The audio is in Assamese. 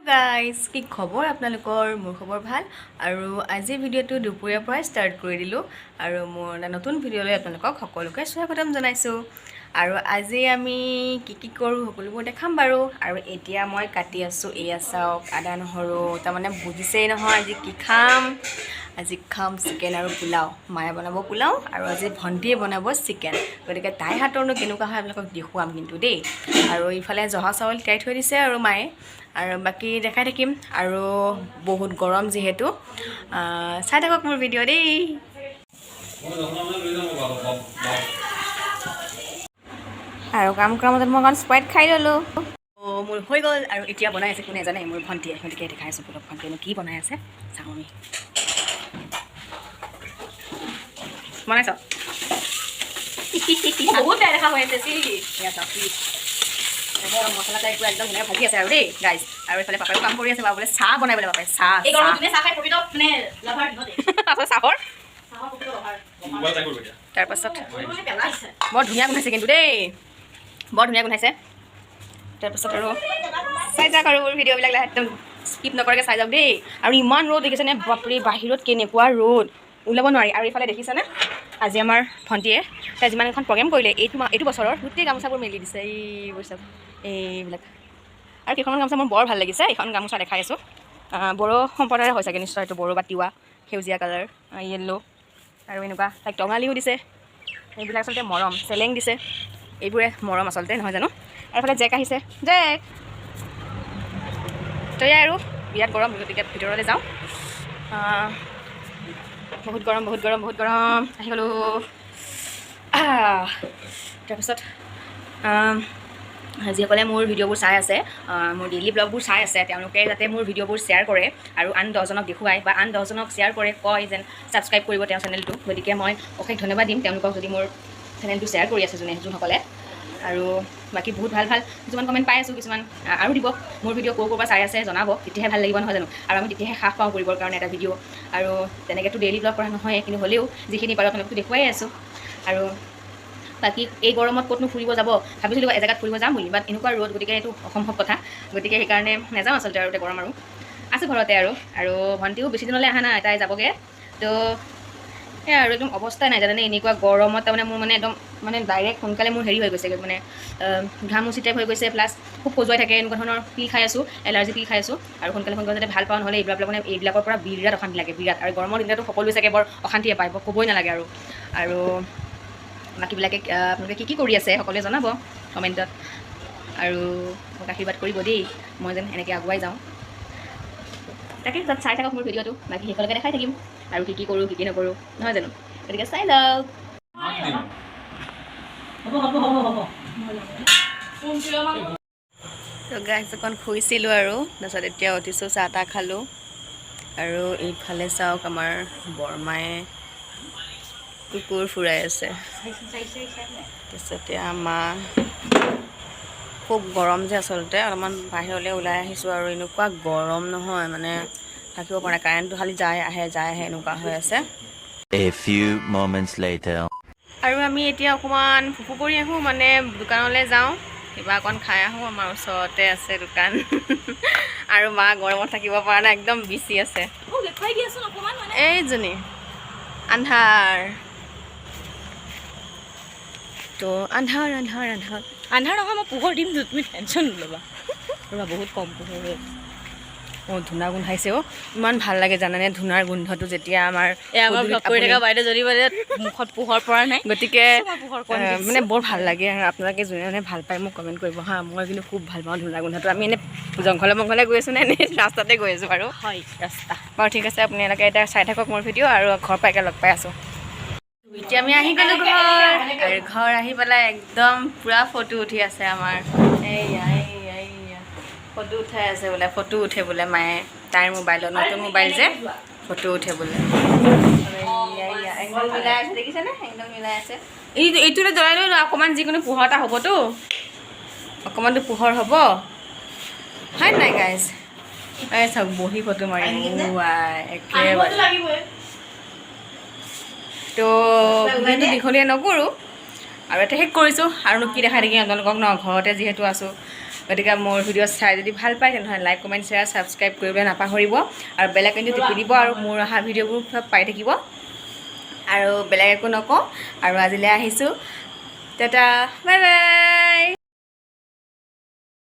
গাইজ কি খবৰ আপোনালোকৰ মোৰ খবৰ ভাল আৰু আজি ভিডিঅ'টো দুপৰীয়াৰ পৰাই ষ্টাৰ্ট কৰি দিলোঁ আৰু মোৰ নতুন ভিডিঅ'লৈ আপোনালোকক সকলোকে স্বাগতম জনাইছোঁ আৰু আজি আমি কি কৰোঁ সকলোবোৰ দেখাম বাৰু আৰু এতিয়া মই কাটি আছোঁ এয়া চাওক আদা নহৰু তাৰমানে বুজিছেই নহয় আজি খাম চিকেন আৰু পোলাও মায়ে বনাব পোলাও আৰু আজি ভণ্টিয়ে বনাব চিকেন গতিকে তাইৰ হাতৰনো কেনেকুৱা হয় আপোনালোকক দেখুৱাম কিন্তু দেই আৰু ইফালে জহা চাউল তিয়াই থৈ দিছে আৰু মায়ে আৰু বাকী দেখাই থাকিম আৰু বহুত গৰম যিহেতু চাই থাকক মোৰ ভিডিঅ' দেই আৰু কাম কৰাৰ মাজত মই অকণ স্প্ৰাইট খাই ল'লোঁ মোৰ হৈ গ'ল আৰু এতিয়া বনাই আছে কোনে জানে মোৰ ভণ্টিয়ে গতিকে দেখাই আছোঁ পুলক ভণ্টিয়েনো কি বনাই আছে চাওঁ আমি বনাইছ বহুত বেয়া দেখা হৈ আছে মছলা টাইপটো একদম ধুনীয়া ভাজি আছে আৰু দেই গাইজ আৰু এইফালে পাপাইও কাম কৰি আছে বাৰু বোলে চাহ বনাই বোলে পাপাই চাহ চাহৰ তাৰপাছত বৰ ধুনীয়া গোন্ধাইছে কিন্তু দেই বৰ ধুনীয়া গোন্ধাইছে তাৰপাছত আৰু চাই যাওক আৰু ভিডিঅ'বিলাক একদম স্কিপ নকৰাকৈ চাই যাওক দেই আৰু ইমান ৰ'দ দেখিছেনে বাপৰে বাহিৰত কেনেকুৱা ৰ'দ ওলাব নোৱাৰি আৰু এইফালে দেখিছেনে আজি আমাৰ ভণ্টিয়ে তাই যিমান এখন প্ৰগ্ৰেম কৰিলে এইটো বছৰৰ গোটেই গামোচাবোৰ মেলি দিছে এইবোৰ চব এইবিলাক আৰু কেইখনমান গামোচা মোৰ বৰ ভাল লাগিছে এইখন গামোচা দেখাই আছোঁ বড়ো সম্প্ৰদায়ৰ হয় চাগে নিশ্চয় এইটো বড়ো বা তিৱা সেউজীয়া কালাৰ য়েল্ল' আৰু এনেকুৱা তাইক টঙালিও দিছে এইবিলাক আচলতে মৰম চেলেং দিছে এইবোৰে মৰম আচলতে নহয় জানো আৰু এইফালে জেক আহিছে জেক তই আৰু বিৰাট গৰম গতিকে ভিতৰলৈ যাওঁ বহুত গৰম আহি গ'লোঁ তাৰপিছত যিসকলে মোৰ ভিডিঅ'বোৰ চাই আছে মোৰ ডেইলি ব্লগবোৰ চাই আছে তেওঁলোকে যাতে মোৰ ভিডিঅ'বোৰ শ্বেয়াৰ কৰে আৰু আন 10জনক দেখুৱাই বা আন 10জনক শ্বেয়াৰ কৰে কয় যেন ছাবস্ক্ৰাইব কৰিব তেওঁৰ চেনেলটো গতিকে মই অশেষ ধন্যবাদ দিম তেওঁলোকক যদি মোৰ চেনেলটো শ্বেয়াৰ কৰি আছে যোনসকলে আৰু বাকী বহুত ভাল কিছুমান কমেণ্ট পাই আছোঁ কিছুমান আৰু দিব মোৰ ভিডিঅ' ক'ৰ পৰা চাই আছে জনাব তেতিয়াহে ভাল লাগিব নহয় জানো আৰু আমি তেতিয়াহে সাহ পাওঁ কৰিবৰ কাৰণে এটা ভিডিঅ' আৰু তেনেকৈতো ডেইলি ব্লগ কৰা নহয় কিন্তু হ'লেও যিখিনি পাৰোঁ আপোনালোকতো দেখুৱাই আছোঁ আৰু বাকী এই গৰমত ক'তনো ফুৰিব যাব ভাবিছিলোঁ এজেগাত ফুৰিব যাম বুলি বাট এনেকুৱা ৰ'দ গতিকে এইটো অসম্ভৱ কথা গতিকে সেইকাৰণে নাযাওঁ আচলতে আৰু এতিয়া গৰম আৰু আছোঁ ঘৰতে আৰু ভণ্টিও বেছি দিনলৈ অহা নাই তাই যাবগৈ তো এই আৰু একদম অৱস্থাই নাই জানানে এনেকুৱা গৰমত তাৰমানে মোৰ মানে একদম মানে ডাইৰেক্ট সোনকালে মোৰ হেৰি হৈ গৈছে মানে ঘামুচি টাইপ হৈ গৈছে প্লাছ খুব খজুৱাই থাকে এনেকুৱা ধৰণৰ পিল খাই আছোঁ এলাৰ্জি পিল খাই আছোঁ আৰু সোনকালে যাতে ভাল পাওঁ নহ'লে এইবিলাকৰ পৰা বিৰাট অশান্তি লাগে বিৰাট আৰু গৰমৰ দিনতো সকলোৱে চাগে বৰ অশান্তিয়ে পায় ক'বই নালাগে আৰু বাকীবিলাকে আপোনালোকে কি কৰি আছে সকলোৱে জনাব কমেণ্টত আৰু মোক আশীৰ্বাদ কৰিব দেই মই যেন এনেকৈ আগুৱাই যাওঁ তাকে তাত চাই থাকক মোৰ ভিডিঅ'টো বাকী সেইসকলকে দেখাই থাকিম আৰু কি কৰোঁ কি নকৰোঁ নহয় জানো গতিকে চাই লওক তো গাইজ অকণ শুইছিলোঁ আৰু তাৰপিছত এতিয়া উঠিছোঁ চাহ তাহ খালোঁ আৰু এইফালে চাওক আমাৰ বৰমায়ে কুকুৰ ফুৰাই আছে তাৰপিছতে আমাৰ খুব গৰম যে আচলতে অলপমান বাহিৰলৈ ওলাই আহিছোঁ আৰু এনেকুৱা গৰম নহয় মানে থাকিব পৰা নাই কাৰেণ্টটো খালি যায় আহে এনেকুৱা হৈ আছে A few moments later আৰু আমি এতিয়া অকণমান ফুফু কৰি আহোঁ মানে দোকানলৈ যাওঁ কিবা অকণ খাই আহোঁ আমাৰ ওচৰতে আছে দোকান আৰু মা গৰমত থাকিব পৰা নাই একদম বিচি আছে এইজনী আন্ধাৰ তো আন্ধাৰ নহয় মই পোহৰ দিম তুমি টেনশ্যন নল'বা ৰ'বা বহুত কম পোহৰ ধূনা গোন্ধাইছে ইমান ভাল লাগে জানানে ধূনাৰ গোন্ধটো যেতিয়া আমাৰ বাইদেউ যদি মুখত পোহৰ পৰা নাই গতিকে মানে বৰ ভাল লাগে আৰু আপোনালোকে যোনে ভাল পায় মোক কমেণ্ট কৰিব হা মই কিন্তু খুব ভাল পাওঁ ধূনা গোন্ধটো আমি এনেই জংঘলে গৈ আছোঁ নে এনেই ৰাস্তাতে গৈ আছোঁ বাৰু হয় ৰাস্তা বাৰু ঠিক আছে আপোনালোকে এতিয়া চাই থাকক মোৰ ভিডিঅ' আৰু ঘৰ পাইকে লগ পাই আছোঁ এতিয়া আমি আহি গ'লোঁ আৰু ঘৰ আহি পেলাই একদম পূৰা ফটো উঠি আছে আমাৰ এইয়া ফটো উঠাই আছে বোলে ফটো উঠে বোলে মায়ে তাইৰ মোবাইলত নতুন মোবাইল যে ফটো উঠে বোলে এংগল মিলাই আছে দেখিছেনে এংগল মিলাই আছে এইটোলৈ জ্বলাই লৈ অকণমান যিকোনো পোহৰ এটা হ'বতো অকণমানতো পোহৰ হ'ব হয় নাই গাইজ এই চাওক বহি ফটো মাৰি একেবাৰে তো ভিডিঅ'টো দীঘলীয়া নকৰোঁ আৰু এটা শেষ কৰিছোঁ আৰুনো কি দেখাই থাকিম আপোনালোকক ন ঘৰতে যিহেতু আছোঁ গতিকে মোৰ ভিডিঅ' চাই যদি ভাল পায় তেনেহ'লে লাইক কমেণ্ট শ্বেয়াৰ ছাবস্ক্ৰাইব কৰিবলৈ নাপাহৰিব আৰু বেল আইকনটো টিপি দিব আৰু মোৰ অহা ভিডিঅ'বোৰ চব পাই থাকিব আৰু বেলেগ একো নকওঁ আৰু আজিলৈ আহিছোঁ টাটা বাই বাই